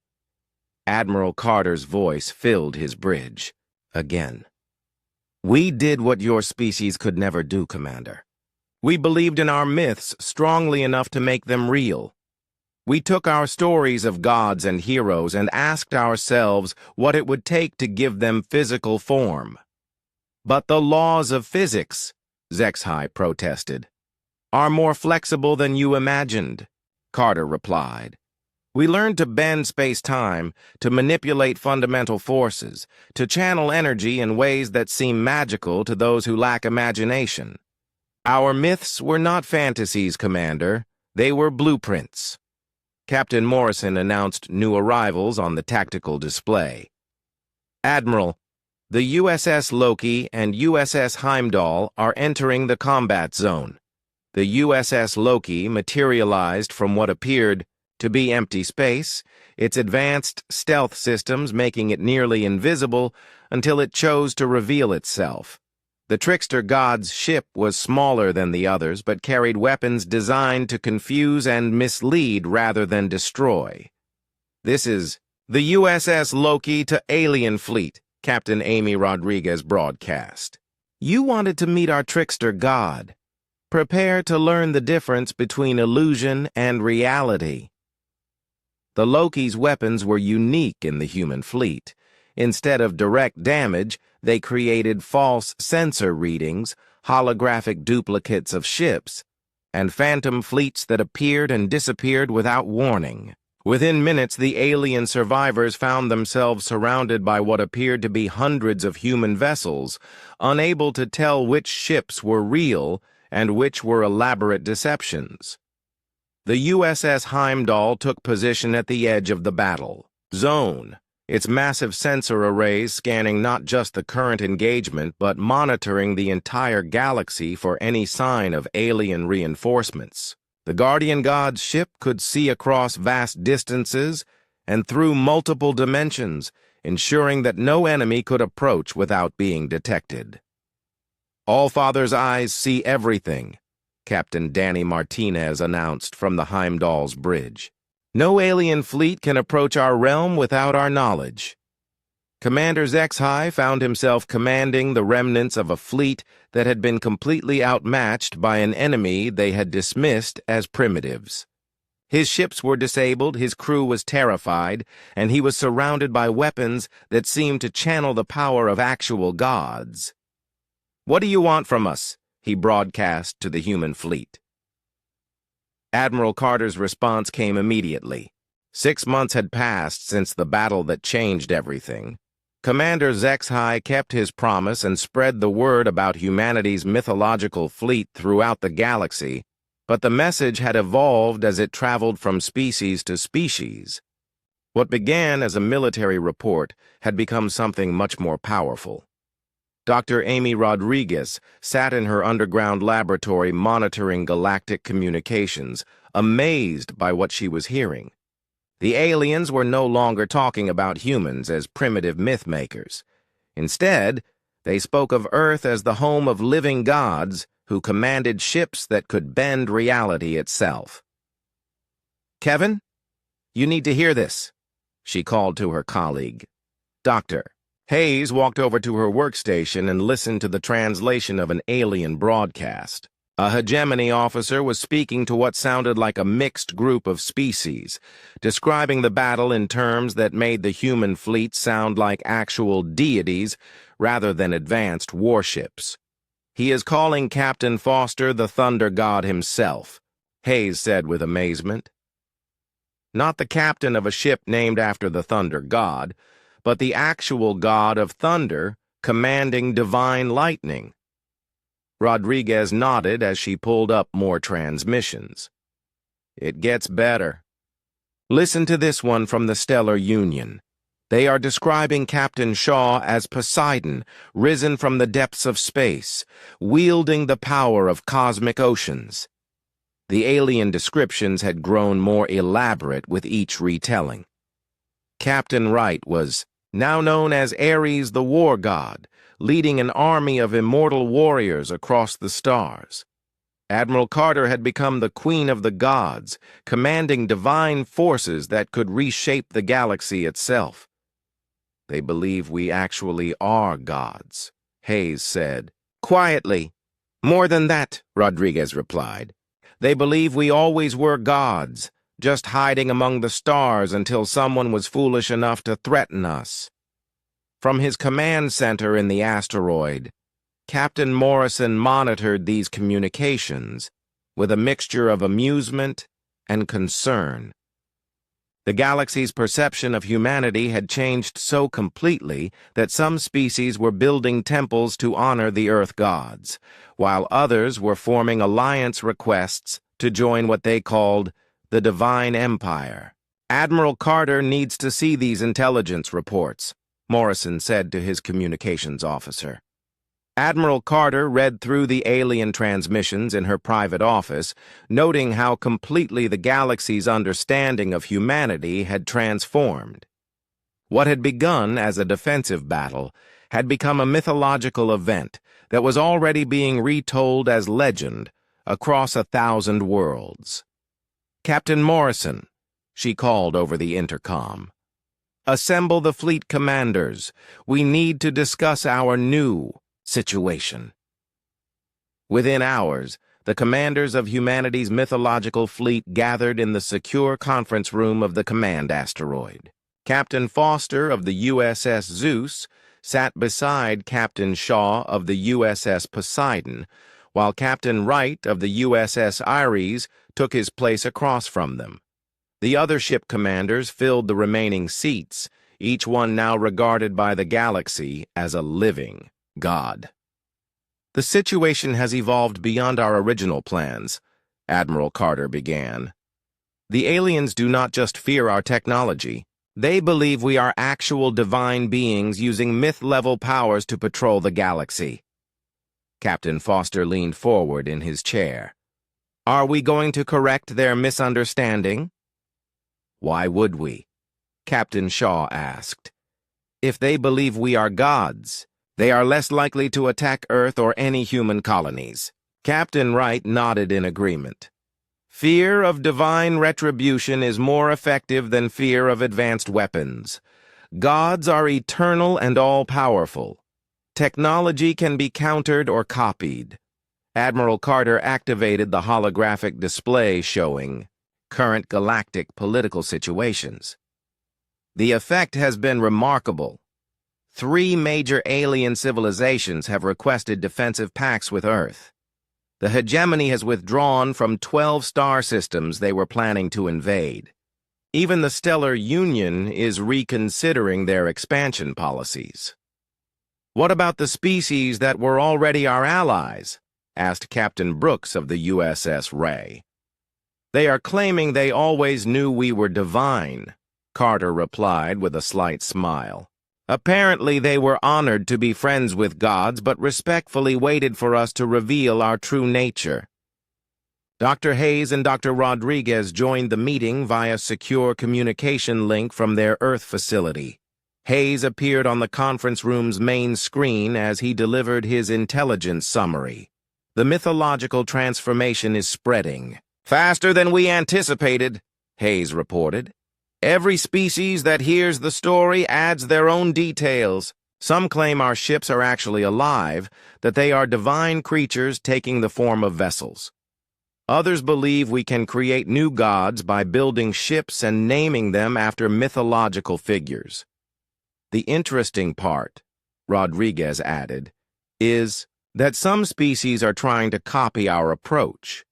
Admiral Carter's voice filled his bridge. Again. "We did what your species could never do, Commander. We believed in our myths strongly enough to make them real. We took our stories of gods and heroes and asked ourselves what it would take to give them physical form." "But the laws of physics," Zexhi protested, "are more flexible than you imagined," Carter replied. "We learned to bend space-time, to manipulate fundamental forces, to channel energy in ways that seem magical to those who lack imagination. Our myths were not fantasies, Commander. They were blueprints." Captain Morrison announced new arrivals on the tactical display. "Admiral, the USS Loki and USS Heimdall are entering the combat zone. The USS Loki materialized from what appeared to be empty space, its advanced stealth systems making it nearly invisible until it chose to reveal itself. The trickster god's ship was smaller than the others, but carried weapons designed to confuse and mislead rather than destroy. This is the USS Loki to Alien Fleet," Captain Amy Rodriguez broadcast. "You wanted to meet our trickster god. Prepare to learn the difference between illusion and reality." The Loki's weapons were unique in the human fleet. Instead of direct damage, they created false sensor readings, holographic duplicates of ships, and phantom fleets that appeared and disappeared without warning. Within minutes, the alien survivors found themselves surrounded by what appeared to be hundreds of human vessels, unable to tell which ships were real and which were elaborate deceptions. The USS Heimdall took position at the edge of the battle zone, its massive sensor arrays scanning not just the current engagement but monitoring the entire galaxy for any sign of alien reinforcements. The Guardian God's ship could see across vast distances and through multiple dimensions, ensuring that no enemy could approach without being detected. "Allfather's eyes see everything," Captain Danny Martinez announced from the Heimdall's bridge. "No alien fleet can approach our realm without our knowledge." Commander Zexhi found himself commanding the remnants of a fleet that had been completely outmatched by an enemy they had dismissed as primitives. His ships were disabled, his crew was terrified, and he was surrounded by weapons that seemed to channel the power of actual gods. "What do you want from us?" he broadcast to the human fleet. Admiral Carter's response came immediately. 6 months had passed since the battle that changed everything. Commander Zexhi kept his promise and spread the word about humanity's mythological fleet throughout the galaxy, but the message had evolved as it traveled from species to species. What began as a military report had become something much more powerful. Dr. Amy Rodriguez sat in her underground laboratory monitoring galactic communications, amazed by what she was hearing. The aliens were no longer talking about humans as primitive myth-makers. Instead, they spoke of Earth as the home of living gods who commanded ships that could bend reality itself. "Kevin, you need to hear this," she called to her colleague. "Doctor." Hayes walked over to her workstation and listened to the translation of an alien broadcast. A hegemony officer was speaking to what sounded like a mixed group of species, describing the battle in terms that made the human fleet sound like actual deities rather than advanced warships. "He is calling Captain Foster the Thunder God himself," Hayes said with amazement. "Not the captain of a ship named after the Thunder God, but the actual god of thunder, commanding divine lightning. Rodriguez nodded as she pulled up more transmissions. It gets better. Listen to this one from the Stellar Union. They are describing Captain Shaw as Poseidon, risen from the depths of space, wielding the power of cosmic oceans. The alien descriptions had grown more elaborate with each retelling. Captain Wright was now known as Ares the War God, leading an army of immortal warriors across the stars. Admiral Carter had become the Queen of the Gods, commanding divine forces that could reshape the galaxy itself. They believe we actually are gods, Hayes said. Quietly. More than that, Rodriguez replied. They believe we always were gods, just hiding among the stars until someone was foolish enough to threaten us. From his command center in the asteroid, Captain Morrison monitored these communications with a mixture of amusement and concern. The galaxy's perception of humanity had changed so completely that some species were building temples to honor the Earth gods, while others were forming alliance requests to join what they called the Divine Empire. Admiral Carter needs to see these intelligence reports, Morrison said to his communications officer. Admiral Carter read through the alien transmissions in her private office, noting how completely the galaxy's understanding of humanity had transformed. What had begun as a defensive battle had become a mythological event that was already being retold as legend across 1,000 worlds. Captain Morrison, she called over the intercom. Assemble the fleet commanders. We need to discuss our new situation. Within hours, the commanders of humanity's mythological fleet gathered in the secure conference room of the command asteroid. Captain Foster of the USS Zeus sat beside Captain Shaw of the USS Poseidon, while Captain Wright of the USS Ares took his place across from them. The other ship commanders filled the remaining seats, each one now regarded by the galaxy as a living god. The situation has evolved beyond our original plans, Admiral Carter began. The aliens do not just fear our technology. They believe we are actual divine beings using myth-level powers to patrol the galaxy. Captain Foster leaned forward in his chair. Are we going to correct their misunderstanding? Why would we? Captain Shaw asked. If they believe we are gods, they are less likely to attack Earth or any human colonies. Captain Wright nodded in agreement. Fear of divine retribution is more effective than fear of advanced weapons. Gods are eternal and all-powerful. Technology can be countered or copied. Admiral Carter activated the holographic display showing current galactic political situations. The effect has been remarkable. 3 major alien civilizations have requested defensive pacts with Earth. The hegemony has withdrawn from 12 star systems they were planning to invade. Even the Stellar Union is reconsidering their expansion policies. What about the species that were already our allies? Asked Captain Brooks of the USS Ray. They are claiming they always knew we were divine, Carter replied with a slight smile. Apparently they were honored to be friends with gods, but respectfully waited for us to reveal our true nature. Dr. Hayes and Dr. Rodriguez joined the meeting via secure communication link from their Earth facility. Hayes appeared on the conference room's main screen as he delivered his intelligence summary. The mythological transformation is spreading. Faster than we anticipated, Hayes reported. Every species that hears the story adds their own details. Some claim our ships are actually alive, that they are divine creatures taking the form of vessels. Others believe we can create new gods by building ships and naming them after mythological figures. The interesting part, Rodriguez added, is that some species are trying to copy our approach.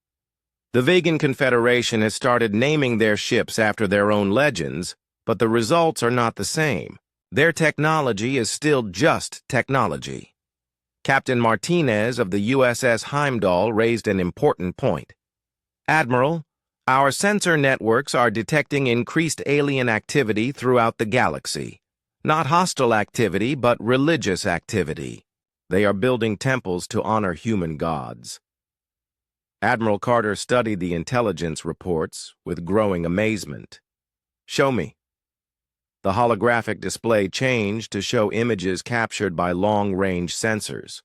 The Vegan Confederation has started naming their ships after their own legends, but the results are not the same. Their technology is still just technology. Captain Martinez of the USS Heimdall raised an important point. Admiral, our sensor networks are detecting increased alien activity throughout the galaxy. Not hostile activity, but religious activity. They are building temples to honor human gods. Admiral Carter studied the intelligence reports with growing amazement. Show me. The holographic display changed to show images captured by long-range sensors.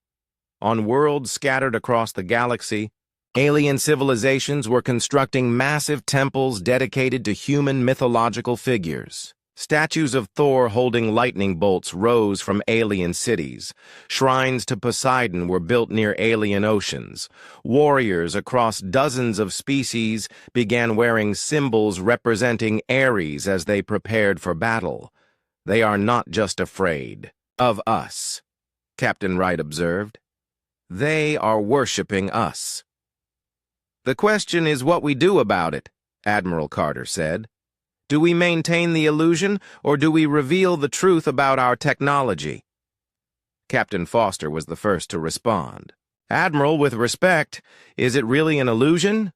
On worlds scattered across the galaxy, alien civilizations were constructing massive temples dedicated to human mythological figures. Statues of Thor holding lightning bolts rose from alien cities. Shrines to Poseidon were built near alien oceans. Warriors across dozens of species began wearing symbols representing Ares as they prepared for battle. They are not just afraid of us, Captain Wright observed. They are worshipping us. The question is what we do about it, Admiral Carter said. Do we maintain the illusion, or do we reveal the truth about our technology? Captain Foster was the first to respond. Admiral, with respect, is it really an illusion?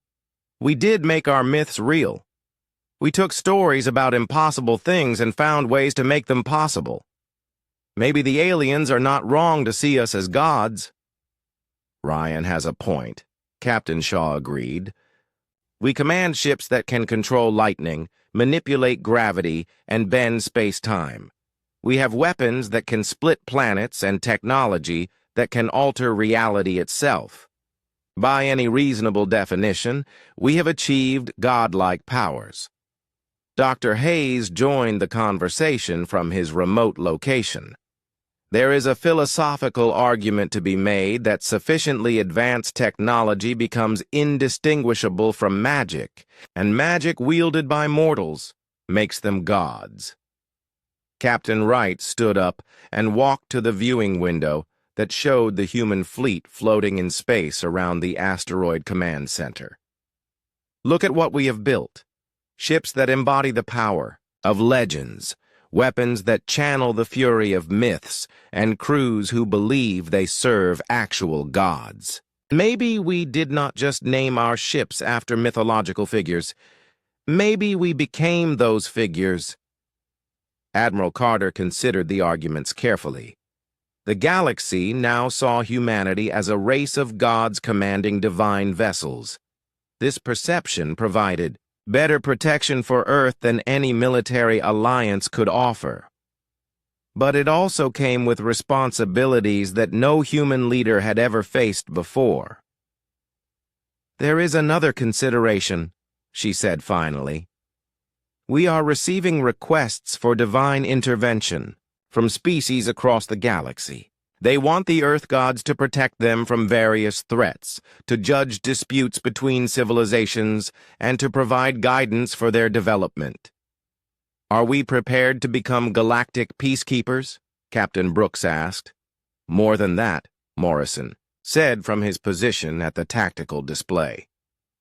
We did make our myths real. We took stories about impossible things and found ways to make them possible. Maybe the aliens are not wrong to see us as gods. Ryan has a point, Captain Shaw agreed. We command ships that can control lightning, manipulate gravity, and bend space-time. We have weapons that can split planets and technology that can alter reality itself. By any reasonable definition, we have achieved godlike powers. Dr. Hayes joined the conversation from his remote location. There is a philosophical argument to be made that sufficiently advanced technology becomes indistinguishable from magic, and magic wielded by mortals makes them gods. Captain Wright stood up and walked to the viewing window that showed the human fleet floating in space around the asteroid command center. Look at what we have built. Ships that embody the power of legends, weapons that channel the fury of myths, and crews who believe they serve actual gods. Maybe we did not just name our ships after mythological figures. Maybe we became those figures. Admiral Carter considered the arguments carefully. The galaxy now saw humanity as a race of gods commanding divine vessels. This perception provided better protection for Earth than any military alliance could offer. But it also came with responsibilities that no human leader had ever faced before. There is another consideration, she said finally. We are receiving requests for divine intervention from species across the galaxy. They want the Earth gods to protect them from various threats, to judge disputes between civilizations, and to provide guidance for their development. Are we prepared to become galactic peacekeepers? Captain Brooks asked. More than that, Morrison said from his position at the tactical display.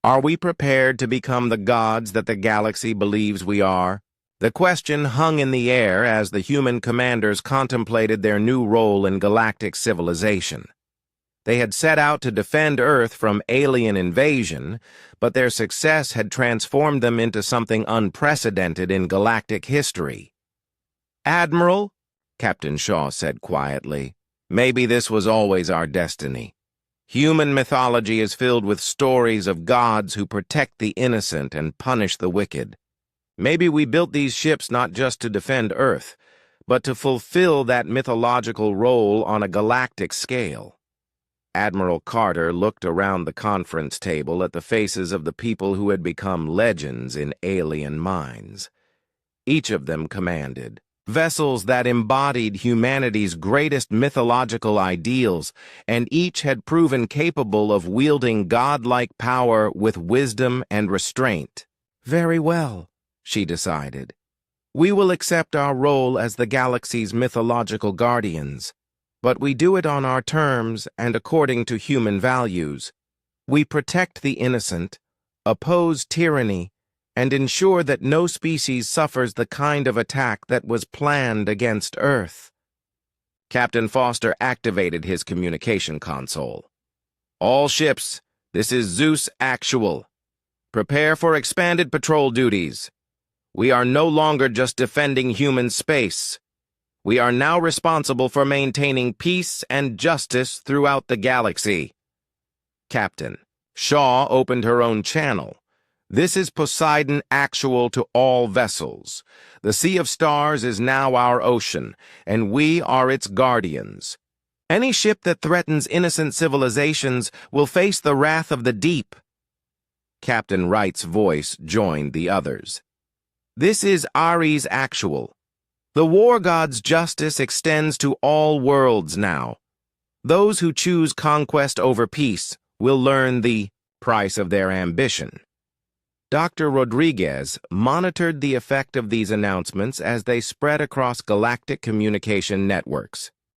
Are we prepared to become the gods that the galaxy believes we are? The question hung in the air as the human commanders contemplated their new role in galactic civilization. They had set out to defend Earth from alien invasion, but their success had transformed them into something unprecedented in galactic history. Admiral, Captain Shaw said quietly, maybe this was always our destiny. Human mythology is filled with stories of gods who protect the innocent and punish the wicked. Maybe we built these ships not just to defend Earth, but to fulfill that mythological role on a galactic scale. Admiral Carter looked around the conference table at the faces of the people who had become legends in alien minds. Each of them commanded vessels that embodied humanity's greatest mythological ideals, and each had proven capable of wielding godlike power with wisdom and restraint. Very well, she decided. We will accept our role as the galaxy's mythological guardians, but we do it on our terms and according to human values. We protect the innocent, oppose tyranny, and ensure that no species suffers the kind of attack that was planned against Earth. Captain Foster activated his communication console. All ships, this is Zeus Actual. Prepare for expanded patrol duties. We are no longer just defending human space. We are now responsible for maintaining peace and justice throughout the galaxy. Captain. Shaw opened her own channel. This is Poseidon Actual to all vessels. The Sea of Stars is now our ocean, and we are its guardians. Any ship that threatens innocent civilizations will face the wrath of the deep. Captain Wright's voice joined the others. This is Ares Actual. The war god's justice extends to all worlds now. Those who choose conquest over peace will learn the price of their ambition. Dr. Rodriguez monitored the effect of these announcements as they spread across galactic communication networks.